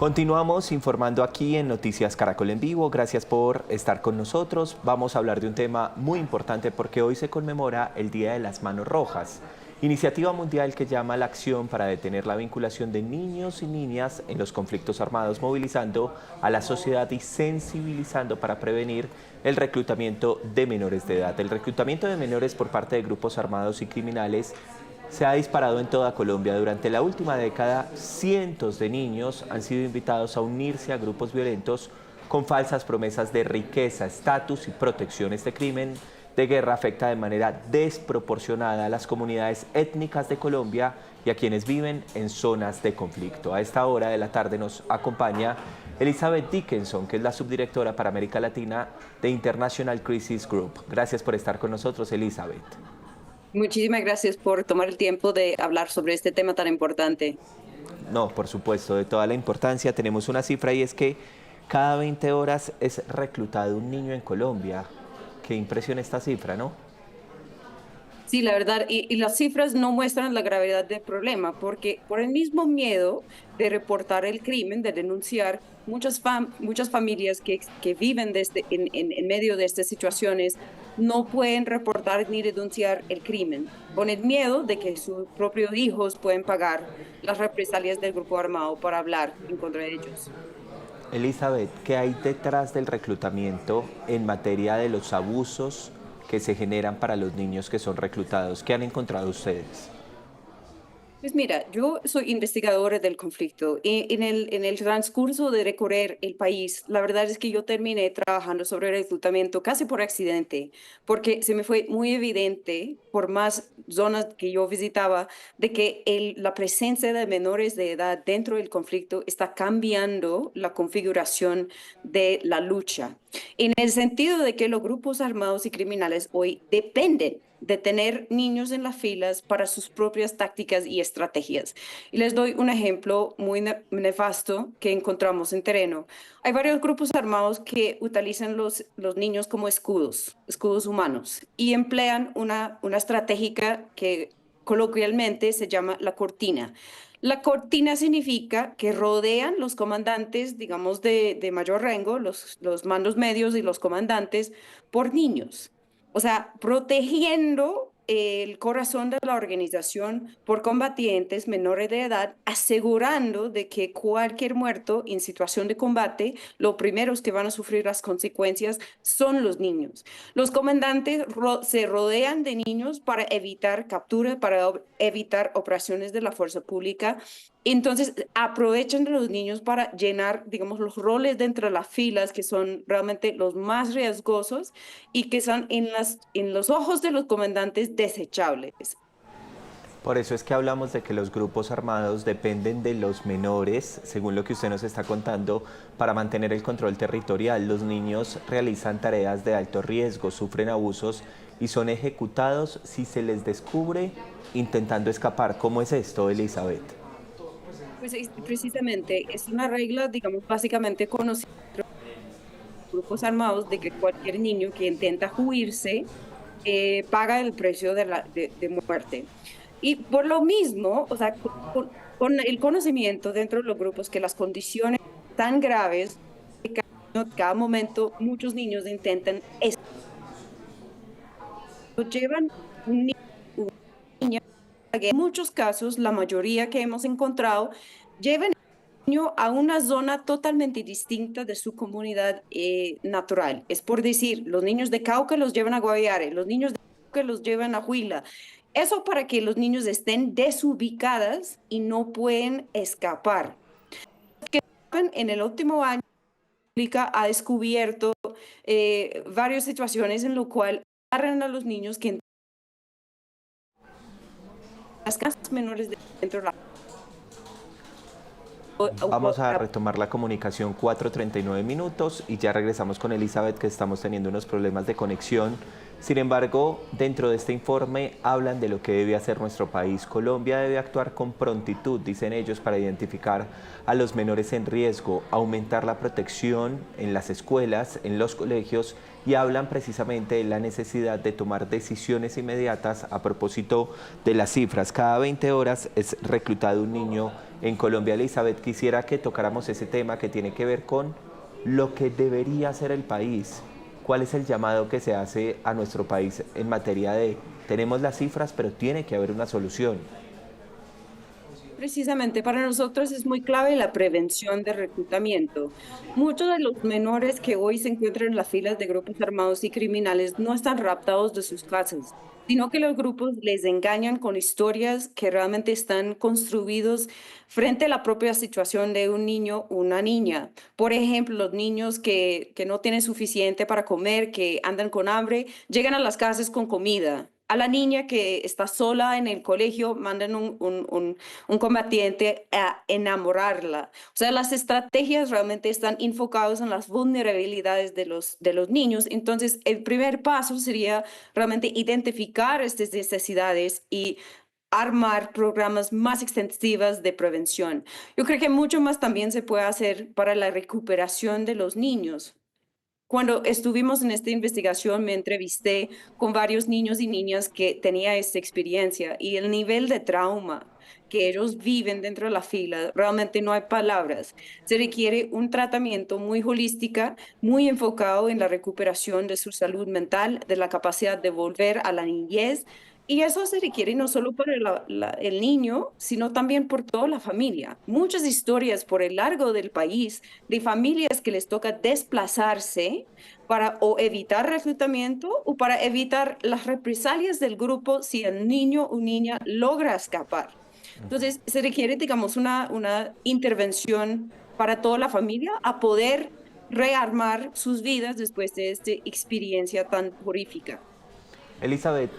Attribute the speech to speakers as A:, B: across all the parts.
A: Continuamos informando aquí en Noticias Caracol en Vivo. Gracias por estar con nosotros. Vamos a hablar de un tema muy importante porque hoy se conmemora el Día de las Manos Rojas, iniciativa mundial que llama a la acción para detener la vinculación de niños y niñas en los conflictos armados, movilizando a la sociedad y sensibilizando para prevenir el reclutamiento de menores de edad. El reclutamiento de menores por parte de grupos armados y criminales se ha disparado en toda Colombia. Durante la última década, cientos de niños han sido invitados a unirse a grupos violentos con falsas promesas de riqueza, estatus y protección. Este crimen de guerra afecta de manera desproporcionada a las comunidades étnicas de Colombia y a quienes viven en zonas de conflicto. A esta hora de la tarde nos acompaña Elizabeth Dickinson, que es la subdirectora para América Latina de International Crisis Group. Gracias por estar con nosotros, Elizabeth.
B: Muchísimas gracias por tomar el tiempo de hablar sobre este tema tan importante.
A: No, por supuesto, de toda la importancia. Tenemos una cifra y es que cada 20 horas es reclutado un niño en Colombia. Qué impresión esta cifra, ¿no?
B: Sí, la verdad, y las cifras no muestran la gravedad del problema, porque por el mismo miedo de reportar el crimen, de denunciar, muchas familias que viven en medio de estas situaciones no pueden reportar ni denunciar el crimen, con el miedo de que sus propios hijos pueden pagar las represalias del grupo armado para hablar en contra de ellos.
A: Elizabeth, ¿qué hay detrás del reclutamiento en materia de los abusos que se generan para los niños que son reclutados? ¿Qué han encontrado ustedes?
B: Pues mira, yo soy investigadora del conflicto y en el transcurso de recorrer el país, la verdad es que yo terminé trabajando sobre el reclutamiento casi por accidente, porque se me fue muy evidente, por más zonas que yo visitaba, de que la presencia de menores de edad dentro del conflicto está cambiando la configuración de la lucha. En el sentido de que los grupos armados y criminales hoy dependen de tener niños en las filas para sus propias tácticas y estrategias. Y les doy un ejemplo muy nefasto que encontramos en terreno. Hay varios grupos armados que utilizan los niños como escudos humanos, y emplean una estratégica que coloquialmente se llama la cortina. La cortina significa que rodean los comandantes, digamos, de mayor rango, los mandos medios y los comandantes, por niños. O sea, protegiendo el corazón de la organización por combatientes menores de edad, asegurando de que cualquier muerto en situación de combate, los primeros que van a sufrir las consecuencias son los niños. Los comandantes se rodean de niños para evitar captura, para evitar operaciones de la fuerza pública. Entonces, aprovechan de los niños para llenar, digamos, los roles dentro de las filas, que son realmente los más riesgosos y que son en los ojos de los comandantes desechables.
A: Por eso es que hablamos de que los grupos armados dependen de los menores, según lo que usted nos está contando, para mantener el control territorial. Los niños realizan tareas de alto riesgo, sufren abusos y son ejecutados si se les descubre intentando escapar. ¿Cómo es esto, Elizabeth?
B: Pues precisamente es una regla, digamos, básicamente conocida entre los grupos armados de que cualquier niño que intenta huirse paga el precio de muerte. Y por lo mismo, o sea, con el conocimiento dentro de los grupos que las condiciones tan graves, que cada momento muchos niños intentan eso, llevan un niño, una niña, en muchos casos, la mayoría que hemos encontrado, llevan niño a una zona totalmente distinta de su comunidad natural. Es por decir, los niños de Cauca los llevan a Guaviare, los niños de Cauca los llevan a Huila. Eso para que los niños estén desubicadas y no pueden escapar. En el último año, la República ha descubierto varias situaciones en lo cual agarran a los niños que las casas menores dentro de la.
A: Vamos a retomar la comunicación 4:39 minutos y ya regresamos con Elizabeth, que estamos teniendo unos problemas de conexión. Sin embargo, dentro de este informe hablan de lo que debe hacer nuestro país. Colombia debe actuar con prontitud, dicen ellos, para identificar a los menores en riesgo, aumentar la protección en las escuelas, en los colegios, y hablan precisamente de la necesidad de tomar decisiones inmediatas a propósito de las cifras. Cada 20 horas es reclutado un niño en Colombia. Elizabeth, quisiera que tocáramos ese tema que tiene que ver con lo que debería hacer el país. ¿Cuál es el llamado que se hace a nuestro país en materia de, tenemos las cifras, pero tiene que haber una solución?
B: Precisamente para nosotros es muy clave la prevención de reclutamiento. Muchos de los menores que hoy se encuentran en las filas de grupos armados y criminales no están raptados de sus casas, sino que los grupos les engañan con historias que realmente están construidos frente a la propia situación de un niño o una niña. Por ejemplo, los niños que no tienen suficiente para comer, que andan con hambre, llegan a las casas con comida. A la niña que está sola en el colegio, mandan un combatiente a enamorarla. O sea, las estrategias realmente están enfocadas en las vulnerabilidades de los niños. Entonces, el primer paso sería realmente identificar estas necesidades y armar programas más extensivas de prevención. Yo creo que mucho más también se puede hacer para la recuperación de los niños. Cuando estuvimos en esta investigación, me entrevisté con varios niños y niñas que tenían esta experiencia y el nivel de trauma que ellos viven dentro de la fila, realmente no hay palabras. Se requiere un tratamiento muy holística, muy enfocado en la recuperación de su salud mental, de la capacidad de volver a la niñez. Y eso se requiere no solo para el niño, sino también por toda la familia. Muchas historias por el largo del país de familias que les toca desplazarse para o evitar reclutamiento o para evitar las represalias del grupo si el niño o niña logra escapar. Entonces, se requiere, digamos, una intervención para toda la familia a poder rearmar sus vidas después de esta experiencia tan horrífica.
A: Elizabeth,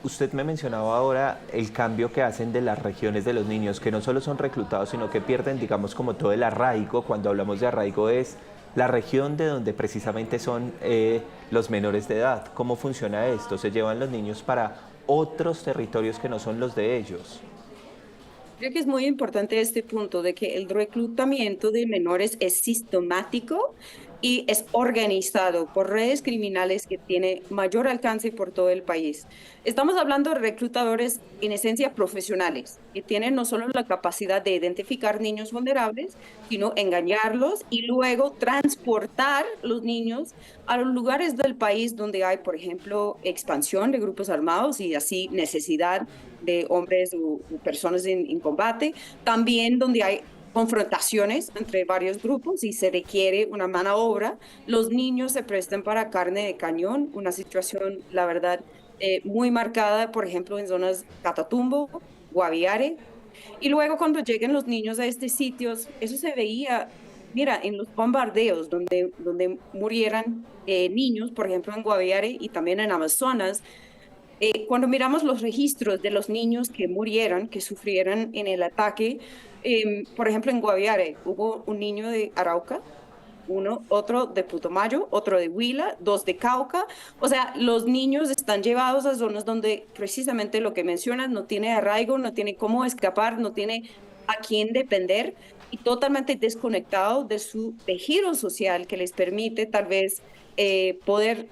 A: usted me mencionaba ahora el cambio que hacen de las regiones de los niños, que no solo son reclutados, sino que pierden, digamos, como todo el arraigo. Cuando hablamos de arraigo es la región de donde precisamente son los menores de edad. ¿Cómo funciona esto? ¿Se llevan los niños para otros territorios que no son los de ellos?
B: Creo que es muy importante este punto de que el reclutamiento de menores es sistemático y es organizado por redes criminales que tiene mayor alcance por todo el país. Estamos hablando de reclutadores en esencia profesionales, que tienen no solo la capacidad de identificar niños vulnerables, sino engañarlos y luego transportar los niños a los lugares del país donde hay, por ejemplo, expansión de grupos armados y así necesidad de hombres o personas en combate, también donde hay confrontaciones entre varios grupos y se requiere una mano de obra. Los niños se prestan para carne de cañón, una situación, la verdad, muy marcada, por ejemplo, en zonas Catatumbo, Guaviare. Y luego cuando lleguen los niños a estos sitios, eso se veía, mira, en los bombardeos donde murieran niños, por ejemplo, en Guaviare y también en Amazonas. Cuando miramos los registros de los niños que murieron, que sufrieron en el ataque, por ejemplo, en Guaviare hubo un niño de Arauca, otro de Putumayo, otro de Huila, dos de Cauca. O sea, los niños están llevados a zonas donde precisamente lo que mencionas no tiene arraigo, no tiene cómo escapar, no tiene a quién depender y totalmente desconectado de su tejido social que les permite tal vez poder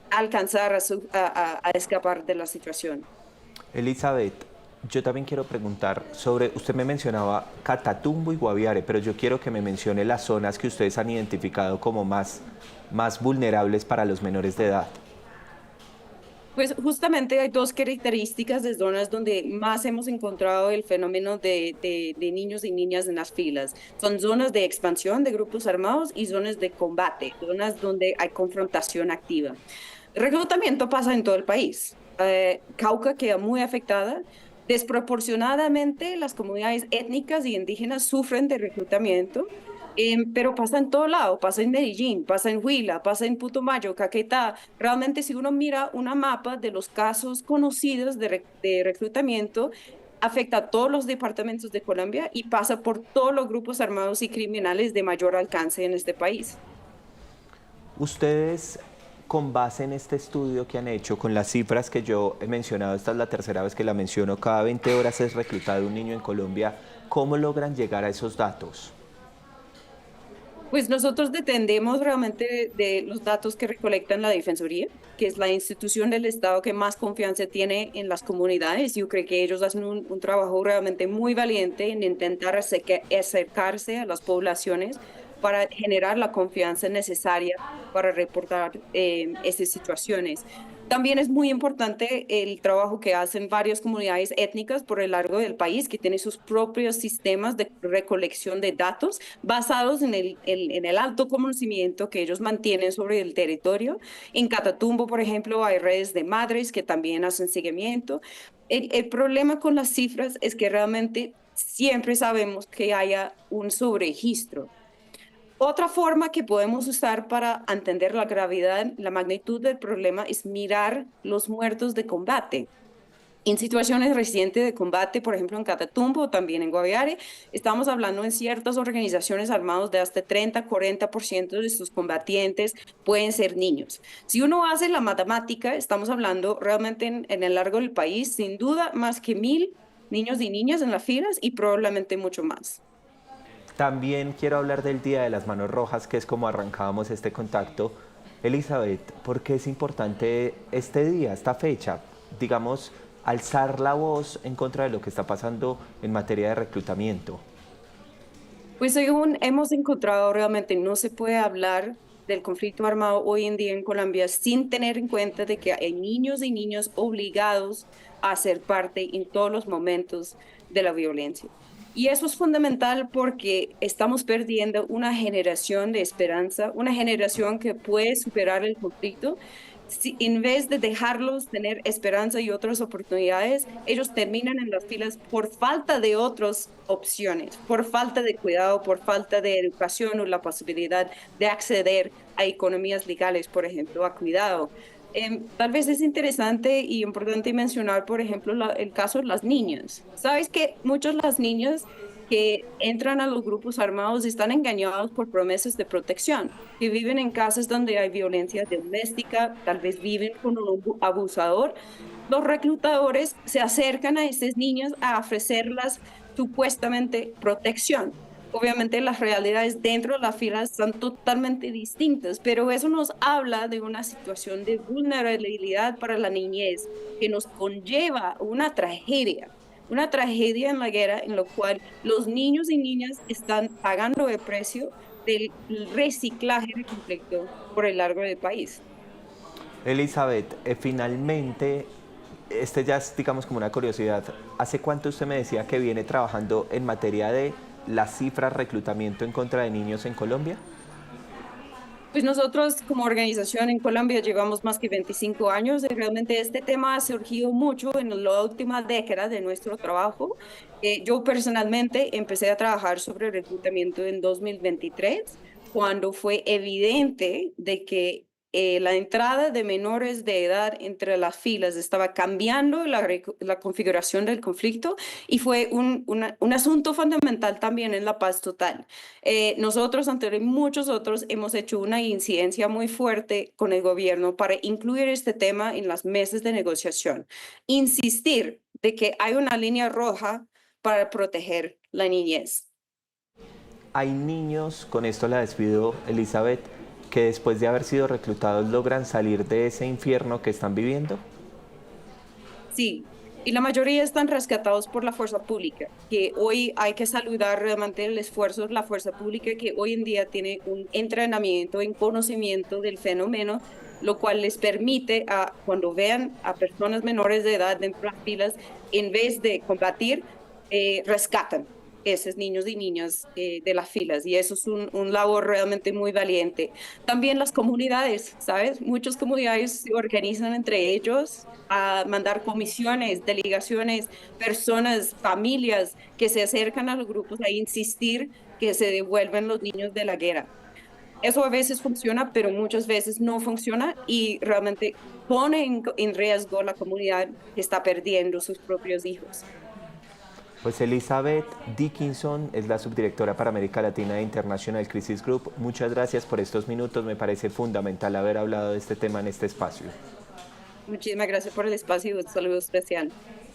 B: alcanzar a escapar de la situación.
A: Elizabeth, yo también quiero preguntar sobre, usted me mencionaba Catatumbo y Guaviare, pero yo quiero que me mencione las zonas que ustedes han identificado como más vulnerables para los menores de edad.
B: Pues justamente hay dos características de zonas donde más hemos encontrado el fenómeno de niños y niñas en las filas. Son zonas de expansión de grupos armados y zonas de combate, zonas donde hay confrontación activa. El reclutamiento pasa en todo el país. Cauca queda muy afectada. Desproporcionadamente, las comunidades étnicas y indígenas sufren de reclutamiento, pero pasa en todo lado, pasa en Medellín, pasa en Huila, pasa en Putumayo, Caquetá. Realmente, si uno mira una mapa de los casos conocidos de reclutamiento, afecta a todos los departamentos de Colombia y pasa por todos los grupos armados y criminales de mayor alcance en este país.
A: Ustedes, con base en este estudio que han hecho, con las cifras que yo he mencionado, esta es la tercera vez que la menciono, cada 20 horas es reclutado un niño en Colombia, ¿cómo logran llegar a esos datos?
B: Pues nosotros dependemos realmente de los datos que recolectan la Defensoría, que es la institución del Estado que más confianza tiene en las comunidades. Yo creo que ellos hacen un trabajo realmente muy valiente en intentar acercarse a las poblaciones para generar la confianza necesaria para reportar esas situaciones. También es muy importante el trabajo que hacen varias comunidades étnicas por el largo del país, que tienen sus propios sistemas de recolección de datos basados en el alto conocimiento que ellos mantienen sobre el territorio. En Catatumbo, por ejemplo, hay redes de madres que también hacen seguimiento. El problema con las cifras es que realmente siempre sabemos que haya un sobregistro. Otra forma que podemos usar para entender la gravedad, la magnitud del problema es mirar los muertos de combate. En situaciones recientes de combate, por ejemplo en Catatumbo o también en Guaviare, estamos hablando en ciertas organizaciones armadas de hasta 30-40% de sus combatientes pueden ser niños. Si uno hace la matemática, estamos hablando realmente en el largo del país, sin duda, más que 1.000 niños y niñas en las filas y probablemente mucho más.
A: También quiero hablar del Día de las Manos Rojas, que es como arrancábamos este contacto. Elizabeth, ¿por qué es importante este día, esta fecha? Digamos, alzar la voz en contra de lo que está pasando en materia de reclutamiento.
B: Pues según hemos encontrado, realmente no se puede hablar del conflicto armado hoy en día en Colombia sin tener en cuenta de que hay niños y niñas obligados a ser parte en todos los momentos de la violencia. Y eso es fundamental porque estamos perdiendo una generación de esperanza, una generación que puede superar el conflicto. En vez de dejarlos tener esperanza y otras oportunidades, ellos terminan en las filas por falta de otras opciones, por falta de cuidado, por falta de educación o la posibilidad de acceder a economías legales, por ejemplo, a cuidado. Tal vez es interesante y importante mencionar, por ejemplo, el caso de las niñas. Sabes que muchas de las niñas que entran a los grupos armados están engañados por promesas de protección, que viven en casas donde hay violencia doméstica, tal vez viven con un abusador. Los reclutadores se acercan a estas niñas a ofrecerlas supuestamente protección. Obviamente las realidades dentro de las filas son totalmente distintas, pero eso nos habla de una situación de vulnerabilidad para la niñez que nos conlleva una tragedia en la guerra en la cual los niños y niñas están pagando el precio del reciclaje de conflicto por el largo del país.
A: Elizabeth, finalmente, este ya es, digamos, como una curiosidad. ¿Hace cuánto usted me decía que viene trabajando en materia de las cifras reclutamiento en contra de niños en Colombia?
B: Pues nosotros como organización en Colombia llevamos más que 25 años y realmente este tema ha surgido mucho en la última década de nuestro trabajo. Yo personalmente empecé a trabajar sobre reclutamiento en 2023, cuando fue evidente de que la entrada de menores de edad entre las filas estaba cambiando la configuración del conflicto y fue un asunto fundamental también en la paz total. Nosotros, ante muchos otros, hemos hecho una incidencia muy fuerte con el gobierno para incluir este tema en las mesas de negociación. Insistir de que hay una línea roja para proteger la niñez.
A: Hay niños, con esto la despido, Elizabeth, que después de haber sido reclutados logran salir de ese infierno que están viviendo.
B: Sí, y la mayoría están rescatados por la fuerza pública, que hoy hay que saludar realmente el esfuerzo de la fuerza pública que hoy en día tiene un entrenamiento en conocimiento del fenómeno, lo cual les permite cuando vean a personas menores de edad dentro de las filas, en vez de combatir, rescatan esos niños y niñas de las filas y eso es un labor realmente muy valiente. También las comunidades, ¿sabes? Muchas comunidades se organizan entre ellos a mandar comisiones, delegaciones, personas, familias que se acercan a los grupos a insistir que se devuelvan los niños de la guerra. Eso a veces funciona, pero muchas veces no funciona y realmente pone en riesgo la comunidad que está perdiendo sus propios hijos.
A: Pues Elizabeth Dickinson es la subdirectora para América Latina de International Crisis Group. Muchas gracias por estos minutos. Me parece fundamental haber hablado de este tema en este espacio.
B: Muchísimas gracias por el espacio y un saludo especial.